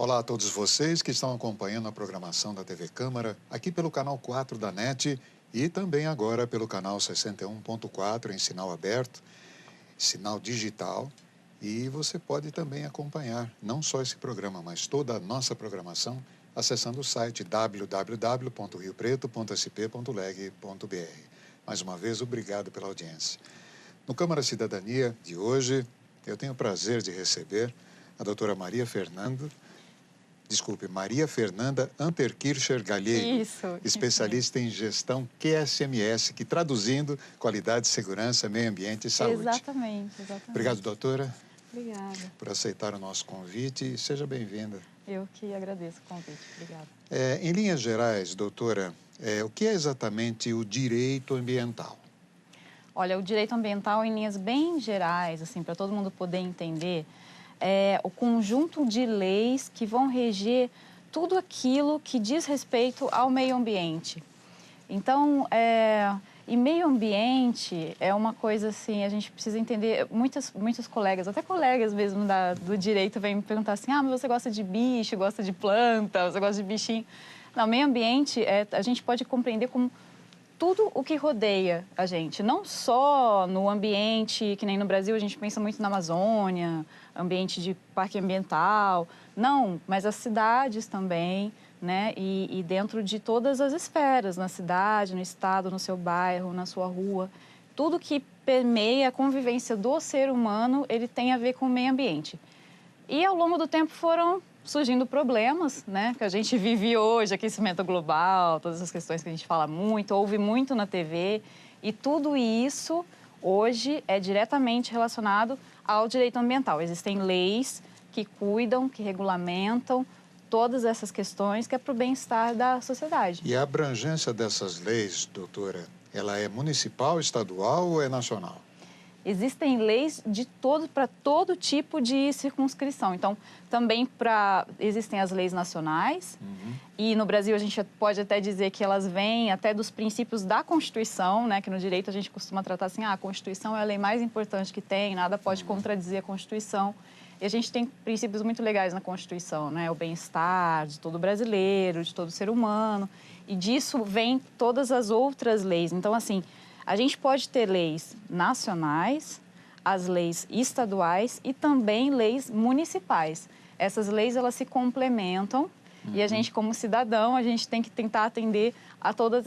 Olá a todos vocês que estão acompanhando a programação da TV Câmara, aqui pelo canal 4 da NET e também agora pelo canal 61.4 em sinal aberto, sinal digital. E você pode também acompanhar não só esse programa, mas toda a nossa programação acessando o site www.riopreto.sp.leg.br. Mais uma vez, obrigado pela audiência. No Câmara Cidadania de hoje, eu tenho o prazer de receber a doutora Maria Fernanda Amperkircher Galheiro, especialista em gestão QSMS, que traduzindo, qualidade, segurança, meio ambiente e saúde. Exatamente. Obrigado, doutora. Obrigada. Por aceitar o nosso convite e seja bem-vinda. Eu que agradeço o convite. Obrigada. Em linhas gerais, doutora, o que é exatamente o direito ambiental? Olha, o direito ambiental, em linhas bem gerais, assim, para todo mundo poder entender, é o conjunto de leis que vão reger tudo aquilo que diz respeito ao meio ambiente. Então, e meio ambiente é uma coisa assim, a gente precisa entender, muitos colegas, até colegas mesmo do direito, vêm me perguntar assim, mas você gosta de bicho, gosta de planta, você gosta de bichinho? Não, meio ambiente, a gente pode compreender como tudo o que rodeia a gente, não só no ambiente, que nem no Brasil a gente pensa muito na Amazônia, ambiente de parque ambiental, não, mas as cidades também, né? E dentro de todas as esferas, na cidade, no estado, no seu bairro, na sua rua, tudo que permeia a convivência do ser humano, ele tem a ver com o meio ambiente. E ao longo do tempo foram surgindo problemas, né, que a gente vive hoje, aquecimento global, todas as questões que a gente fala muito, ouve muito na TV, e tudo isso hoje é diretamente relacionado ao direito ambiental. Existem leis que cuidam, que regulamentam todas essas questões que é para o bem-estar da sociedade. E a abrangência dessas leis, doutora, ela é municipal, estadual ou é nacional? Existem leis para todo tipo de circunscrição. Então, também existem as leis nacionais. E no Brasil a gente pode até dizer que elas vêm até dos princípios da Constituição, né? Que no direito a gente costuma tratar assim, a Constituição é a lei mais importante que tem, nada pode contradizer a Constituição. E a gente tem princípios muito legais na Constituição, né? O bem-estar de todo brasileiro, de todo ser humano. E disso vem todas as outras leis. Então, assim, a gente pode ter leis nacionais, as leis estaduais e também leis municipais. Essas leis, elas se complementam e a gente, como cidadão, a gente tem que tentar atender a todos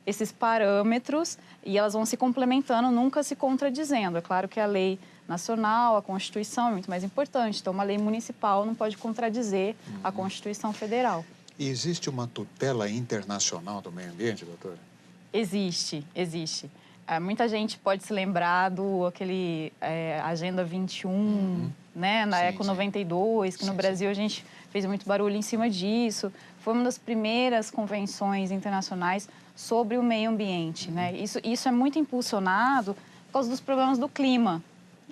esses parâmetros e elas vão se complementando, nunca se contradizendo. É claro que a lei nacional, a Constituição é muito mais importante, então uma lei municipal não pode contradizer a Constituição Federal. E existe uma tutela internacional do meio ambiente, doutora? Existe. Muita gente pode se lembrar aquele Agenda 21, né, na Eco 92, que no Brasil a gente fez muito barulho em cima disso. Foi uma das primeiras convenções internacionais sobre o meio ambiente, né? Isso é muito impulsionado por causa dos problemas do clima,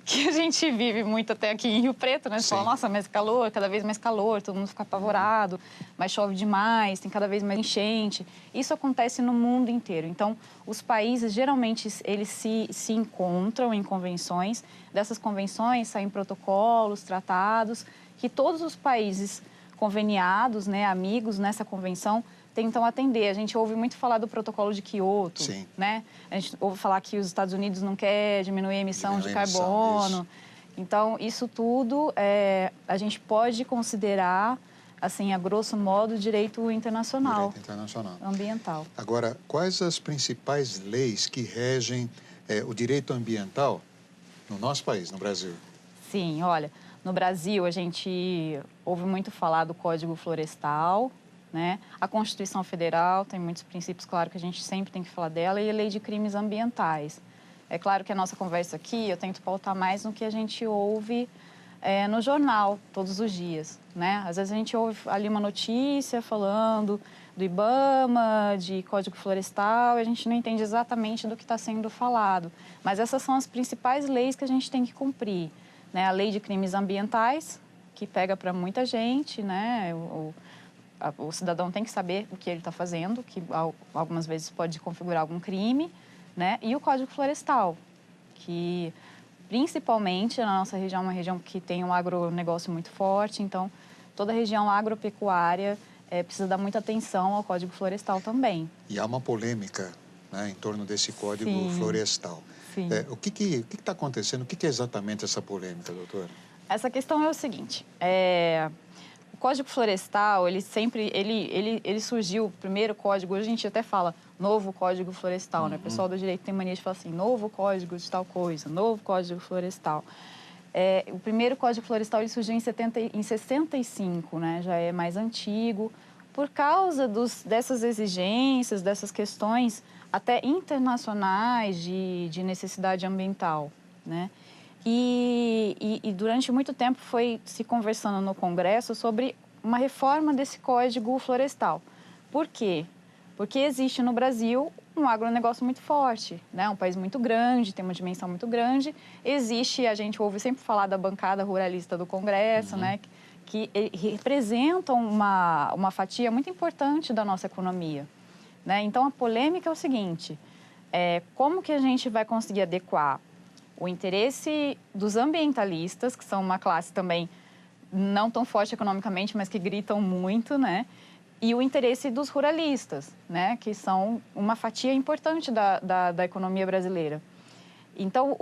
que a gente vive muito até aqui em Rio Preto, né? Você fala, nossa, mais calor, cada vez mais calor, todo mundo fica apavorado, mas chove demais, tem cada vez mais enchente. Isso acontece no mundo inteiro. Então, os países, geralmente, eles se encontram em convenções. Dessas convenções saem protocolos, tratados, que todos os países conveniados, né, amigos nessa convenção, tentam atender. A gente ouve muito falar do protocolo de Kyoto, né? A gente ouve falar que os Estados Unidos não quer diminuir a emissão de carbono. Então, isso tudo a gente pode considerar, assim, a grosso modo, direito internacional. Direito internacional. Ambiental. Agora, quais as principais leis que regem o direito ambiental no nosso país, no Brasil? Sim, olha, no Brasil a gente ouve muito falar do Código Florestal, né? A Constituição Federal tem muitos princípios, claro, que a gente sempre tem que falar dela, e a Lei de Crimes Ambientais. É claro que a nossa conversa aqui, eu tento pautar mais no que a gente ouve no jornal, todos os dias, né? Às vezes a gente ouve ali uma notícia falando do IBAMA, de Código Florestal, e a gente não entende exatamente do que está sendo falado. Mas essas são as principais leis que a gente tem que cumprir, né? A Lei de Crimes Ambientais, que pega para muita gente, né? O cidadão tem que saber o que ele está fazendo, que algumas vezes pode configurar algum crime, né? E o Código Florestal, que principalmente na nossa região é uma região que tem um agronegócio muito forte, então toda a região agropecuária precisa dar muita atenção ao Código Florestal também. E há uma polêmica, né, em torno desse Código Sim. Florestal. Sim. O que está acontecendo? O que é exatamente essa polêmica, doutora? Essa questão é o seguinte, o Código Florestal, ele surgiu, o primeiro código, hoje a gente até fala novo Código Florestal, né? O pessoal do direito tem mania de falar assim, novo código de tal coisa, novo Código Florestal. O primeiro Código Florestal ele surgiu em 65, né? Já é mais antigo, por causa dessas exigências, dessas questões até internacionais de necessidade ambiental, né? E durante muito tempo foi se conversando no Congresso sobre uma reforma desse Código Florestal. Por quê? Porque existe no Brasil um agronegócio muito forte, né? Um país muito grande, tem uma dimensão muito grande. Existe, a gente ouve sempre falar da bancada ruralista do Congresso, né? Que representam uma fatia muito importante da nossa economia, né? Então, a polêmica é o seguinte, como que a gente vai conseguir adequar o interesse dos ambientalistas, que são uma classe também não tão forte economicamente, mas que gritam muito, né? E o interesse dos ruralistas, né? Que são uma fatia importante da economia brasileira. Então,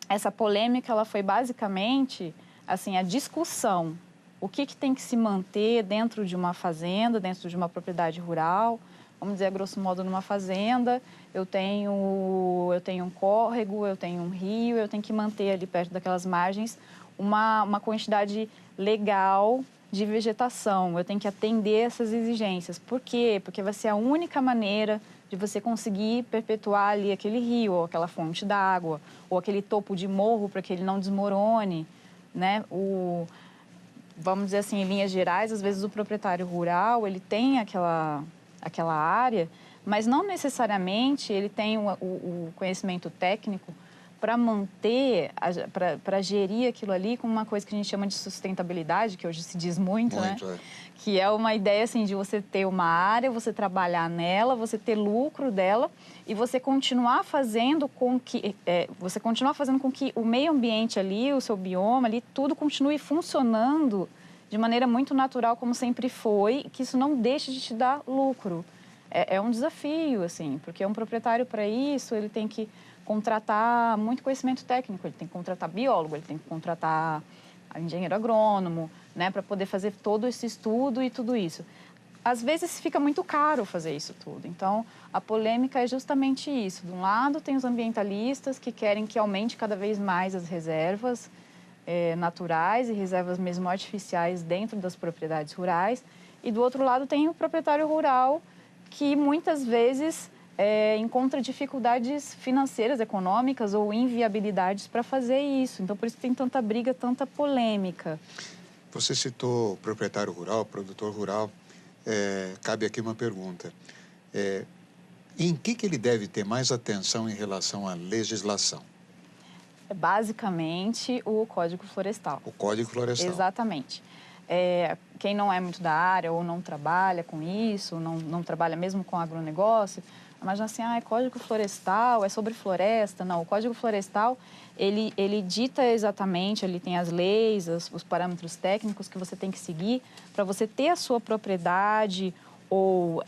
essa polêmica ela foi basicamente assim, a discussão. O que tem que se manter dentro de uma fazenda, dentro de uma propriedade rural. Vamos dizer, a grosso modo, numa fazenda, eu tenho um córrego, eu tenho um rio, eu tenho que manter ali perto daquelas margens uma quantidade legal de vegetação. Eu tenho que atender essas exigências. Por quê? Porque vai ser a única maneira de você conseguir perpetuar ali aquele rio, ou aquela fonte d'água, ou aquele topo de morro para que ele não desmorone, né? Vamos dizer assim, em linhas gerais, às vezes o proprietário rural, ele tem aquela área, mas não necessariamente ele tem o conhecimento técnico para manter, para gerir aquilo ali com uma coisa que a gente chama de sustentabilidade, que hoje se diz muito, né? Que é uma ideia assim de você ter uma área, você trabalhar nela, você ter lucro dela e você continuar fazendo com que o meio ambiente ali, o seu bioma ali, tudo continue funcionando de maneira muito natural como sempre foi, que isso não deixe de te dar lucro. É um desafio, assim, porque um proprietário para isso, ele tem que contratar muito conhecimento técnico, ele tem que contratar biólogo, ele tem que contratar engenheiro agrônomo, né, para poder fazer todo esse estudo e tudo isso. Às vezes fica muito caro fazer isso tudo. Então, a polêmica é justamente isso. De um lado, tem os ambientalistas que querem que aumente cada vez mais as reservas naturais e reservas mesmo artificiais dentro das propriedades rurais. E do outro lado, tem o proprietário rural que muitas vezes encontra dificuldades financeiras, econômicas ou inviabilidades para fazer isso. Então, por isso tem tanta briga, tanta polêmica. Você citou proprietário rural, produtor rural. Cabe aqui uma pergunta. Em que ele deve ter mais atenção em relação à legislação? É basicamente o Código Florestal. O Código Florestal. Exatamente. Quem não é muito da área ou não trabalha com isso, não trabalha mesmo com agronegócio, imagina assim, Código Florestal, é sobre floresta. Não, o Código Florestal, ele dita exatamente, ele tem as leis, os parâmetros técnicos que você tem que seguir para você ter a sua propriedade ou,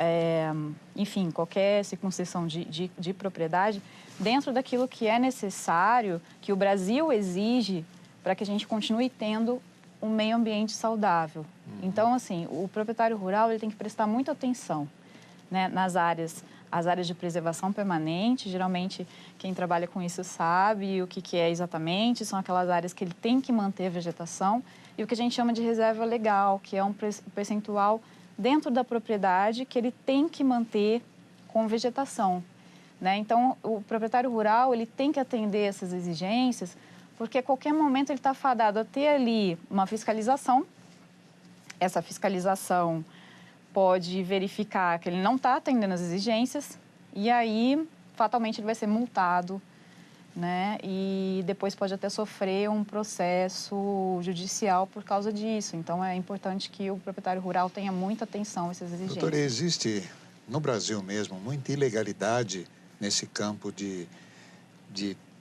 enfim, qualquer circuncisão de propriedade dentro daquilo que é necessário, que o Brasil exige para que a gente continue tendo um meio ambiente saudável. Então, assim, o proprietário rural ele tem que prestar muita atenção, né, nas áreas, as áreas de preservação permanente. Geralmente, quem trabalha com isso sabe o que é exatamente. São aquelas áreas que ele tem que manter a vegetação. E o que a gente chama de reserva legal, que é um percentual dentro da propriedade que ele tem que manter com vegetação, né? Então, o proprietário rural ele tem que atender essas exigências, porque a qualquer momento ele está fadado a ter ali uma fiscalização. Essa fiscalização pode verificar que ele não está atendendo as exigências e aí, fatalmente, ele vai ser multado, né? E depois pode até sofrer um processo judicial por causa disso. Então, é importante que o proprietário rural tenha muita atenção a essas exigências. Doutora, existe no Brasil mesmo muita ilegalidade nesse campo de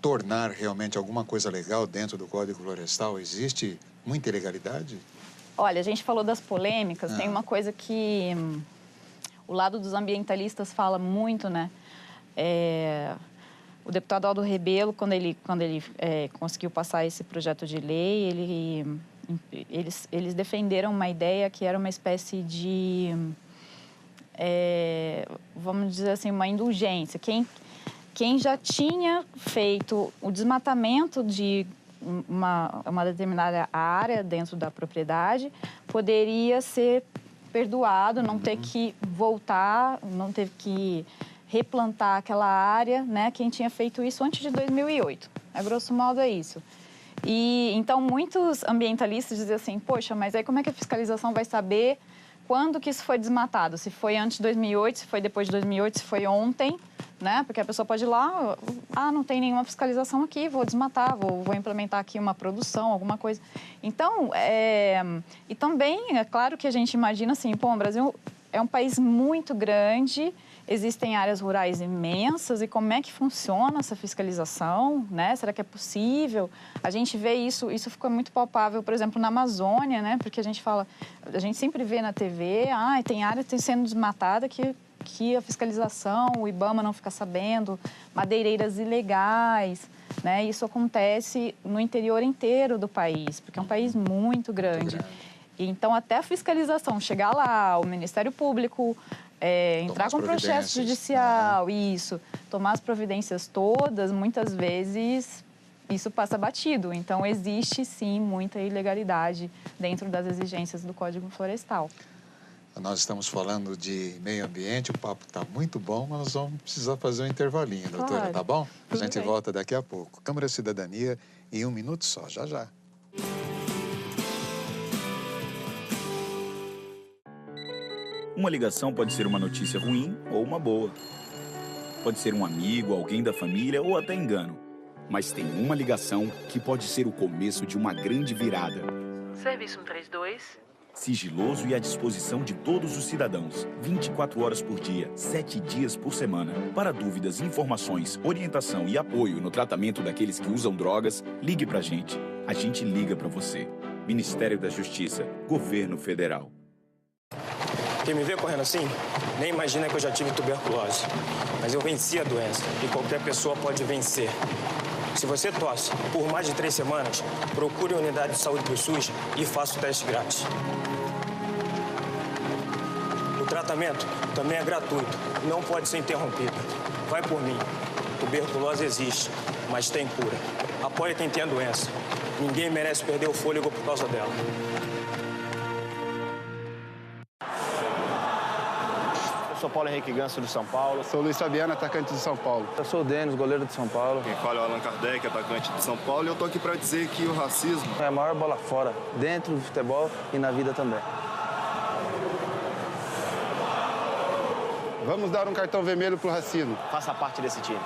tornar realmente alguma coisa legal dentro do Código Florestal? Existe muita ilegalidade? Olha, a gente falou das polêmicas, tem uma coisa que o lado dos ambientalistas fala muito, né? O deputado Aldo Rebelo, quando ele conseguiu passar esse projeto de lei, eles defenderam uma ideia que era uma espécie de, vamos dizer assim, uma indulgência. Quem já tinha feito o desmatamento de uma determinada área dentro da propriedade poderia ser perdoado, não ter que voltar, não ter que replantar aquela área, né? Quem tinha feito isso antes de 2008. A grosso modo é isso. E então muitos ambientalistas dizem assim, poxa, mas aí como é que a fiscalização vai saber quando que isso foi desmatado? Se foi antes de 2008, se foi depois de 2008, se foi ontem, né? Porque a pessoa pode ir lá, não tem nenhuma fiscalização aqui, vou desmatar, vou implementar aqui uma produção, alguma coisa. Então, e também, é claro que a gente imagina assim, pô, o Brasil é um país muito grande, existem áreas rurais imensas, e como é que funciona essa fiscalização, né? Será que é possível? A gente vê isso ficou muito palpável, por exemplo, na Amazônia, né? Porque a gente sempre vê na TV, tem área sendo desmatada que a fiscalização, o IBAMA não fica sabendo, madeireiras ilegais, né? Isso acontece no interior inteiro do país, porque é um país muito grande. Então, até a fiscalização chegar lá, o Ministério Público entrar com processo judicial, tomar as providências todas, muitas vezes isso passa batido. Então, existe, sim, muita ilegalidade dentro das exigências do Código Florestal. Nós estamos falando de meio ambiente, o papo está muito bom, mas nós vamos precisar fazer um intervalinho, doutora, claro. Tá bom? A gente bem. volta daqui a pouco. Câmara Cidadania em 1 minuto só, já já. Uma ligação pode ser uma notícia ruim ou uma boa. Pode ser um amigo, alguém da família ou até engano. Mas tem uma ligação que pode ser o começo de uma grande virada. Serviço 132. Sigiloso e à disposição de todos os cidadãos. 24 horas por dia, 7 dias por semana. Para dúvidas, informações, orientação e apoio no tratamento daqueles que usam drogas, ligue pra gente. A gente liga pra você. Ministério da Justiça, Governo Federal. Quem me vê correndo assim, nem imagina que eu já tive tuberculose. Mas eu venci a doença e qualquer pessoa pode vencer. Se você tosse por mais de 3 semanas, procure a unidade de saúde do SUS e faça o teste grátis. O tratamento também é gratuito, não pode ser interrompido. Vai por mim. Tuberculose existe, mas tem cura. Apoie quem tem a doença. Ninguém merece perder o fôlego por causa dela. Eu sou Paulo Henrique Ganso, de São Paulo. Sou Luiz Fabiano, atacante de São Paulo. Eu sou o Denis, goleiro de São Paulo. Quem fala é o Allan Kardec, atacante de São Paulo. E eu tô aqui para dizer que o racismo é a maior bola fora, dentro do futebol e na vida também. Vamos dar um cartão vermelho pro racismo. Faça parte desse time.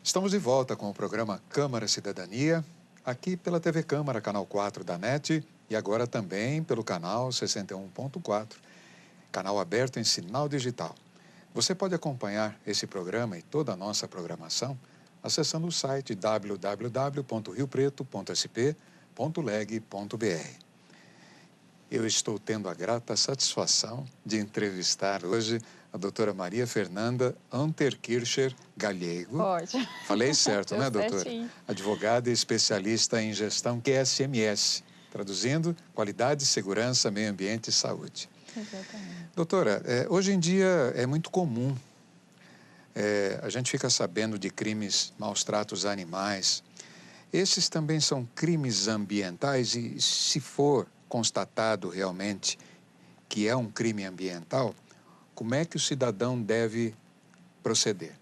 Estamos de volta com o programa Câmara Cidadania, aqui pela TV Câmara, canal 4 da NET, e agora também pelo canal 61.4, canal aberto em sinal digital. Você pode acompanhar esse programa e toda a nossa programação acessando o site www.riopreto.sp.leg.br. Eu estou tendo a grata satisfação de entrevistar hoje a doutora Maria Fernanda Unterkircher Galego. Pode. Falei certo, né, doutora? Certinho. Advogada e especialista em gestão QSMS, traduzindo Qualidade, Segurança, Meio Ambiente e Saúde. Exatamente. Doutora, hoje em dia é muito comum, a gente fica sabendo de crimes, maus tratos a animais. Esses também são crimes ambientais e, se for constatado realmente que é um crime ambiental, como é que o cidadão deve proceder?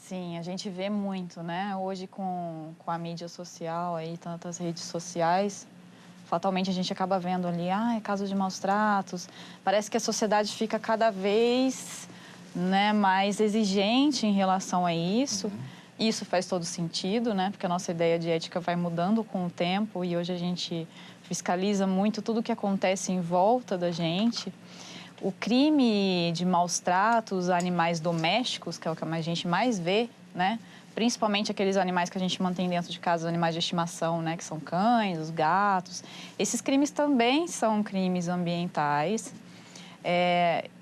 Sim, a gente vê muito, né? Hoje com a mídia social, aí, tantas redes sociais, fatalmente a gente acaba vendo ali, casos de maus tratos. Parece que a sociedade fica cada vez, né, mais exigente em relação a isso. Isso faz todo sentido, né? Porque a nossa ideia de ética vai mudando com o tempo e hoje a gente fiscaliza muito tudo o que acontece em volta da gente. O crime de maus tratos a animais domésticos, que é o que a gente mais vê, né? Principalmente aqueles animais que a gente mantém dentro de casa, os animais de estimação, né? Que são cães, os gatos. Esses crimes também são crimes ambientais.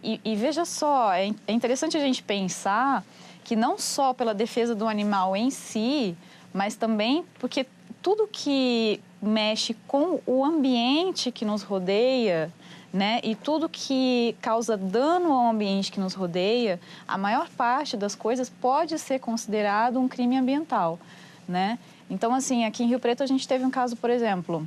E veja só, é interessante a gente pensar que não só pela defesa do animal em si, mas também porque tudo que mexe com o ambiente que nos rodeia, né, e tudo que causa dano ao ambiente que nos rodeia, a maior parte das coisas pode ser considerado um crime ambiental, né? Então, assim, aqui em Rio Preto a gente teve um caso, por exemplo,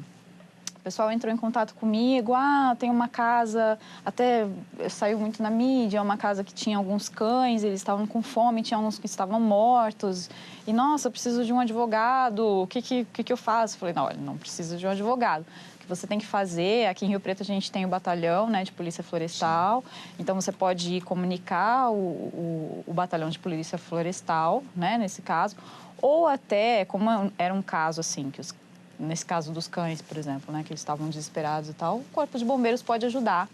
o pessoal entrou em contato comigo, tem uma casa, até saiu muito na mídia, uma casa que tinha alguns cães, eles estavam com fome, tinha uns que estavam mortos, e, nossa, eu preciso de um advogado, o que eu faço? Eu falei, não, olha, não precisa de um advogado. O que você tem que fazer, aqui em Rio Preto a gente tem o batalhão, né, de polícia florestal, então você pode ir comunicar o batalhão de polícia florestal, né, nesse caso, ou até, como era um caso assim, nesse caso dos cães, por exemplo, né, que eles estavam desesperados e tal, o Corpo de Bombeiros pode ajudar,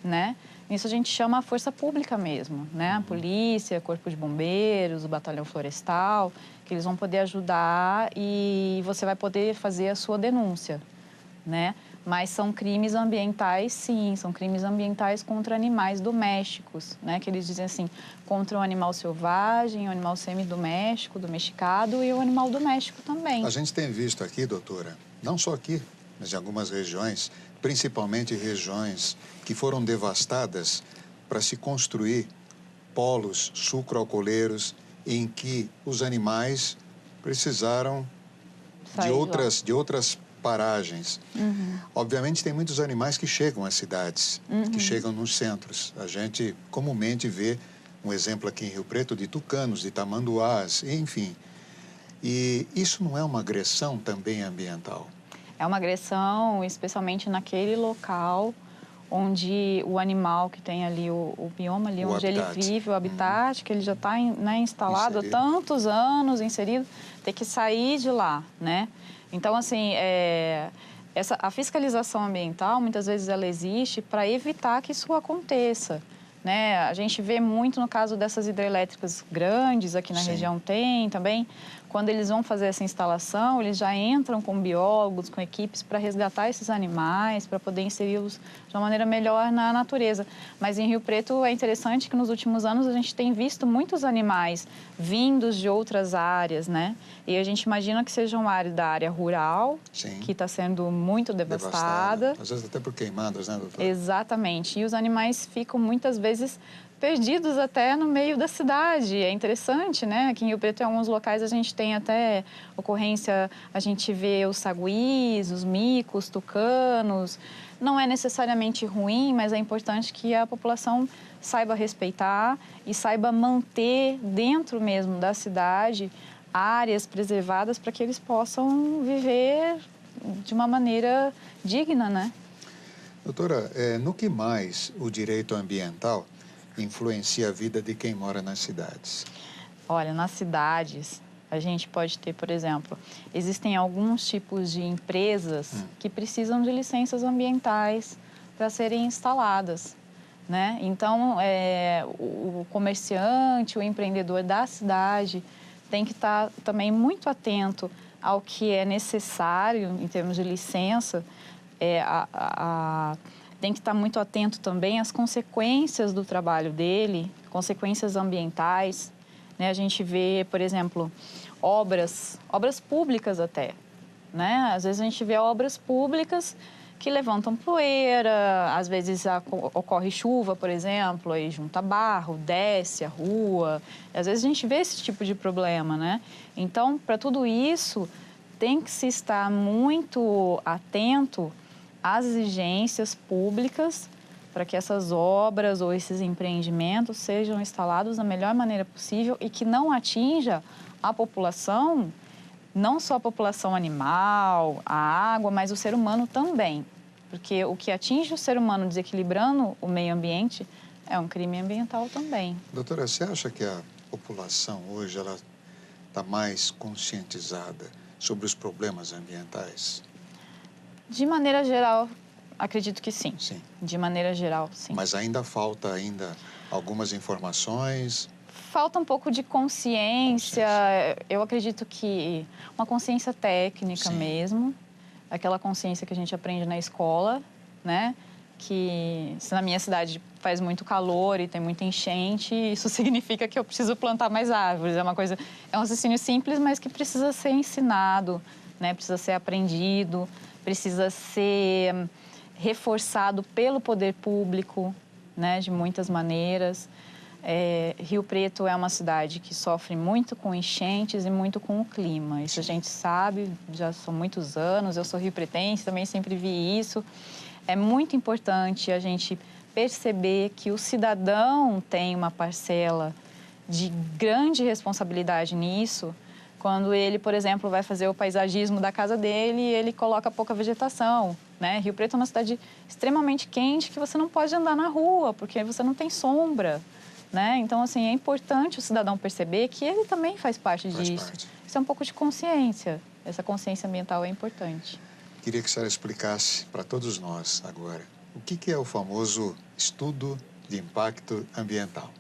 né? Isso a gente chama a força pública mesmo, né? A polícia, Corpo de Bombeiros, o batalhão florestal, que eles vão poder ajudar e você vai poder fazer a sua denúncia, né? Mas são crimes ambientais, sim, são crimes ambientais contra animais domésticos, né? Que eles dizem assim, contra o animal selvagem, o animal semidoméstico, domesticado e o animal doméstico também. A gente tem visto aqui, doutora, não só aqui, mas em algumas regiões, principalmente regiões que foram devastadas para se construir polos sucroalcooleiros em que os animais precisaram de outras paragens. Obviamente, tem muitos animais que chegam às cidades, que chegam nos centros. A gente comumente vê um exemplo aqui em Rio Preto de tucanos, de tamanduás, enfim. E isso não é uma agressão também ambiental? É uma agressão, especialmente naquele local onde o animal que tem ali o bioma, ali onde ele vive, o habitat, que ele já está instalado há tantos anos, inserido, tem que sair de lá, né? Então, assim, a fiscalização ambiental, muitas vezes, ela existe para evitar que isso aconteça, né? A gente vê muito no caso dessas hidrelétricas grandes, aqui na região tem também, quando eles vão fazer essa instalação, eles já entram com biólogos, com equipes para resgatar esses animais, para poder inseri-los de uma maneira melhor na natureza. Mas em Rio Preto é interessante que nos últimos anos a gente tem visto muitos animais vindos de outras áreas, né? E a gente imagina que seja uma área da área rural, que está sendo muito devastada. Às vezes até por queimadas, né, doutora? Exatamente. E os animais ficam muitas vezes perdidos até no meio da cidade. É interessante, né? Aqui em Rio Preto, em alguns locais, a gente tem até ocorrência, a gente vê os saguis, os micos, tucanos. Não é necessariamente ruim, mas é importante que a população saiba respeitar e saiba manter dentro mesmo da cidade áreas preservadas para que eles possam viver de uma maneira digna, né? Doutora, no que mais o direito ambiental influencia a vida de quem mora nas cidades? Olha, nas cidades, a gente pode ter, por exemplo, existem alguns tipos de empresas que precisam de licenças ambientais para serem instaladas, né? Então, o comerciante, o empreendedor da cidade tem que estar também muito atento ao que é necessário em termos de licença, tem que estar muito atento também às consequências do trabalho dele, consequências ambientais, né? A gente vê, por exemplo, obras públicas até, né? Às vezes a gente vê obras públicas que levantam poeira, às vezes ocorre chuva, por exemplo, aí junta barro, desce a rua, às vezes a gente vê esse tipo de problema, né? Então, para tudo isso, tem que se estar muito atento às exigências públicas para que essas obras ou esses empreendimentos sejam instalados da melhor maneira possível e que não atinja a população, não só a população animal, a água, mas o ser humano também. Porque o que atinge o ser humano desequilibrando o meio ambiente é um crime ambiental também. Doutora, você acha que a população hoje ela está mais conscientizada sobre os problemas ambientais? De maneira geral, acredito que sim. Sim. De maneira geral, sim. Mas ainda falta algumas informações? Falta um pouco de consciência. Eu acredito que uma consciência técnica mesmo, aquela consciência que a gente aprende na escola, né? Que se na minha cidade faz muito calor e tem muita enchente, isso significa que eu preciso plantar mais árvores. É um raciocínio simples, mas que precisa ser ensinado, né? Precisa ser aprendido, precisa ser reforçado pelo poder público, né? De muitas maneiras. Rio Preto é uma cidade que sofre muito com enchentes e muito com o clima. Isso a gente sabe, já são muitos anos. Eu sou riopretense, também sempre vi isso. É muito importante a gente perceber que o cidadão tem uma parcela de grande responsabilidade nisso, quando ele, por exemplo, vai fazer o paisagismo da casa dele e ele coloca pouca vegetação, né? Rio Preto é uma cidade extremamente quente que você não pode andar na rua, porque você não tem sombra, né? Então, assim, é importante o cidadão perceber que ele também faz parte disso. Isso é um pouco de consciência. Essa consciência ambiental é importante. Queria que a senhora explicasse para todos nós agora o que é o famoso estudo de impacto ambiental.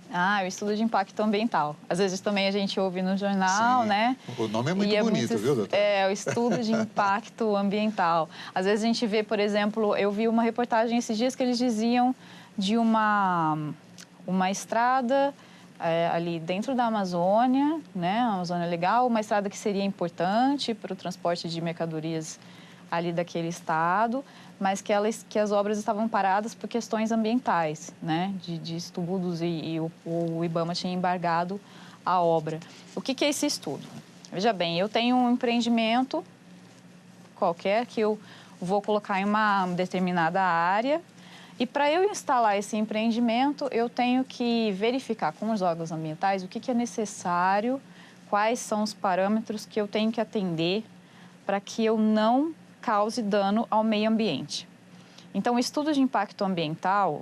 O estudo de impacto ambiental. Às vezes também a gente ouve no jornal, né? O nome é muito bonito, viu, doutor? O estudo de impacto ambiental. Às vezes a gente vê, por exemplo, eu vi uma reportagem esses dias que eles diziam de uma estrada ali dentro da Amazônia, né? A Amazônia Legal, uma estrada que seria importante para o transporte de mercadorias ali daquele estado, mas que as obras estavam paradas por questões ambientais, né? De estudos e o IBAMA tinha embargado a obra. O que é esse estudo? Veja bem, eu tenho um empreendimento qualquer que eu vou colocar em uma determinada área e para eu instalar esse empreendimento, eu tenho que verificar com os órgãos ambientais o que é necessário, quais são os parâmetros que eu tenho que atender para que eu não cause dano ao meio ambiente. Então, o estudo de impacto ambiental,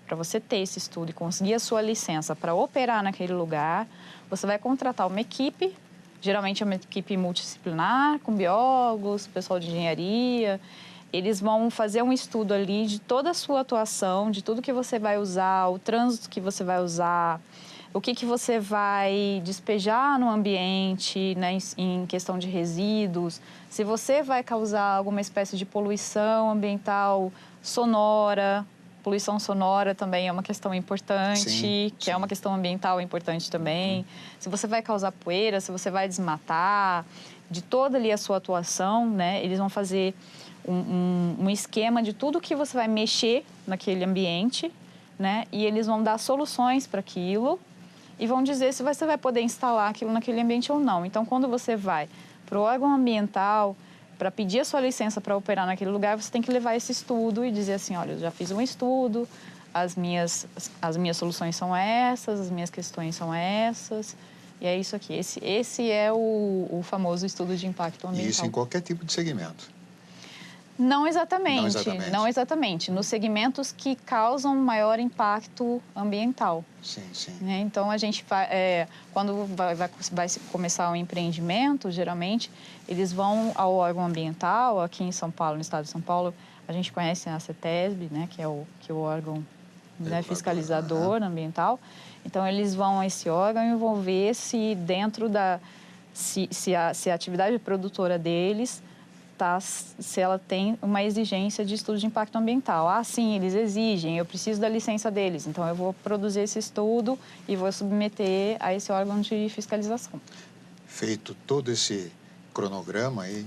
para você ter esse estudo e conseguir a sua licença para operar naquele lugar, você vai contratar uma equipe, geralmente é uma equipe multidisciplinar, com biólogos, pessoal de engenharia. Eles vão fazer um estudo ali de toda a sua atuação, de tudo que você vai usar, o trânsito que você vai usar, o que você vai despejar no ambiente, né, em questão de resíduos, se você vai causar alguma espécie de poluição ambiental sonora. Poluição sonora também é uma questão importante, é uma questão ambiental importante também. Se você vai causar poeira, se você vai desmatar, de toda ali a sua atuação, né, eles vão fazer um esquema de tudo que você vai mexer naquele ambiente, né, e eles vão dar soluções para aquilo e vão dizer se você vai poder instalar aquilo naquele ambiente ou não. Então, quando você vai para o órgão ambiental para pedir a sua licença para operar naquele lugar, você tem que levar esse estudo e dizer assim, olha, eu já fiz um estudo, as minhas soluções são essas, as minhas questões são essas, e é isso aqui. Esse é o famoso estudo de impacto ambiental. E isso em qualquer tipo de segmento? Não exatamente. Nos segmentos que causam maior impacto ambiental. Sim. Então, a gente quando vai começar um empreendimento, geralmente, eles vão ao órgão ambiental, aqui em São Paulo, no estado de São Paulo, a gente conhece a CETESB, né, que é o órgão, né, fiscalizador ambiental. Então, eles vão a esse órgão e vão ver se dentro se a atividade produtora deles se ela tem uma exigência de estudo de impacto ambiental. Sim, eles exigem, eu preciso da licença deles, então eu vou produzir esse estudo e vou submeter a esse órgão de fiscalização. Feito todo esse cronograma aí,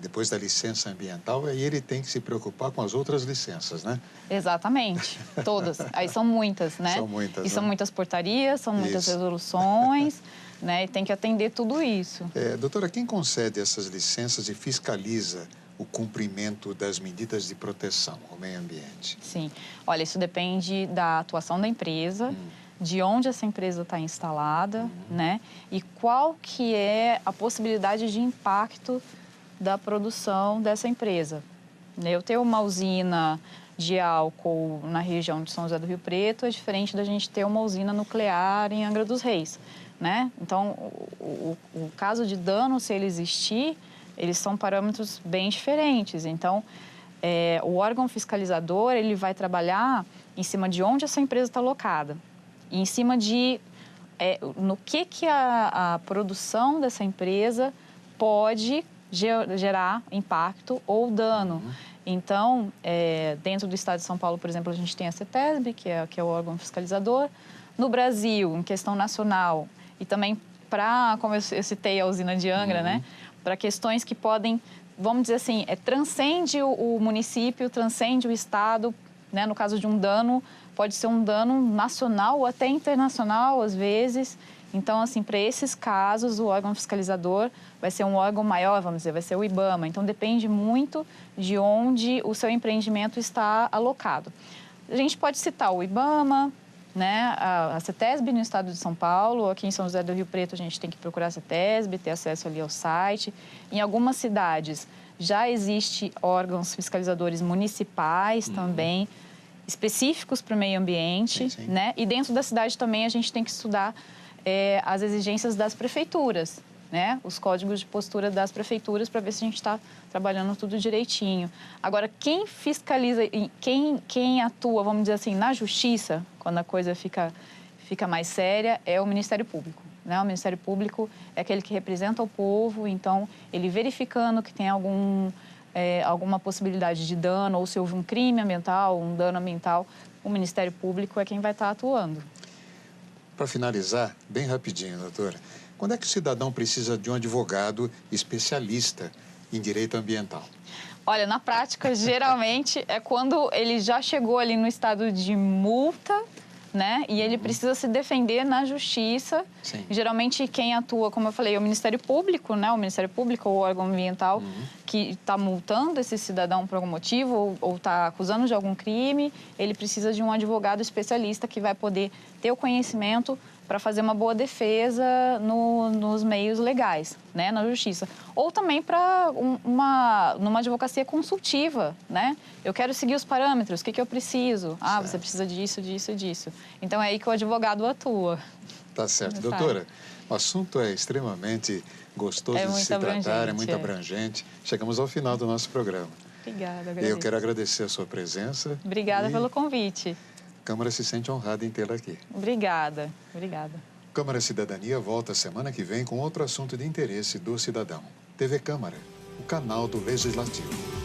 depois da licença ambiental, aí ele tem que se preocupar com as outras licenças, né? Exatamente, todas. Aí são muitas, né? São muitas. E são muitas portarias, são muitas resoluções, né? E tem que atender tudo isso. Doutora, quem concede essas licenças e fiscaliza o cumprimento das medidas de proteção ao meio ambiente? Sim. Olha, isso depende da atuação da empresa, de onde essa empresa está instalada, né? E qual que é a possibilidade de impacto da produção dessa empresa. Eu ter uma usina de álcool na região de São José do Rio Preto é diferente da gente ter uma usina nuclear em Angra dos Reis. né? Então, o caso de dano, se ele existir, eles são parâmetros bem diferentes. Então, o órgão fiscalizador, ele vai trabalhar em cima de onde essa empresa está alocada. E em cima de no que a produção dessa empresa pode gerar impacto ou dano. Então, dentro do Estado de São Paulo, por exemplo, a gente tem a CETESB, que é o órgão fiscalizador. No Brasil, em questão nacional, e também como eu citei a usina de Angra, né? Para questões que podem, vamos dizer assim, transcende o município, transcende o Estado, né? No caso de um dano, pode ser um dano nacional ou até internacional, às vezes. Então, assim, para esses casos, o órgão fiscalizador vai ser um órgão maior, vamos dizer, vai ser o IBAMA. Então, depende muito de onde o seu empreendimento está alocado. A gente pode citar o IBAMA, né? A CETESB no estado de São Paulo, aqui em São José do Rio Preto a gente tem que procurar a CETESB, ter acesso ali ao site. Em algumas cidades já existem órgãos fiscalizadores municipais também, específicos para o meio ambiente, sim. né? E dentro da cidade também a gente tem que estudar as exigências das prefeituras, né? Os códigos de postura das prefeituras para ver se a gente está trabalhando tudo direitinho. Agora, quem fiscaliza, quem atua, vamos dizer assim, na justiça, quando a coisa fica mais séria, é o Ministério Público, né? O Ministério Público é aquele que representa o povo, então, ele verificando que tem alguma possibilidade de dano, ou se houve um crime ambiental, um dano ambiental, o Ministério Público é quem vai estar atuando. Para finalizar, bem rapidinho, doutora, quando é que o cidadão precisa de um advogado especialista em direito ambiental? Olha, na prática, geralmente, é quando ele já chegou ali no estado de multa, né? E ele precisa se defender na justiça. Sim. Geralmente, quem atua, como eu falei, é o Ministério Público, né? O Ministério Público ou o órgão ambiental que está multando esse cidadão por algum motivo ou está acusando de algum crime. Ele precisa de um advogado especialista que vai poder ter o conhecimento para fazer uma boa defesa nos meios legais, né, na justiça. Ou também para numa advocacia consultiva, né? Eu quero seguir os parâmetros, o que eu preciso? Ah, você precisa disso, disso e disso. Então, é aí que o advogado atua. Tá certo. Doutora, o assunto é extremamente gostoso de se tratar, é muito abrangente. Chegamos ao final do nosso programa. Obrigada, agradeço. Eu quero agradecer a sua presença. Obrigada pelo convite. A Câmara se sente honrada em tê-la aqui. Obrigada, obrigada. Câmara Cidadania volta semana que vem com outro assunto de interesse do cidadão. TV Câmara, o canal do Legislativo.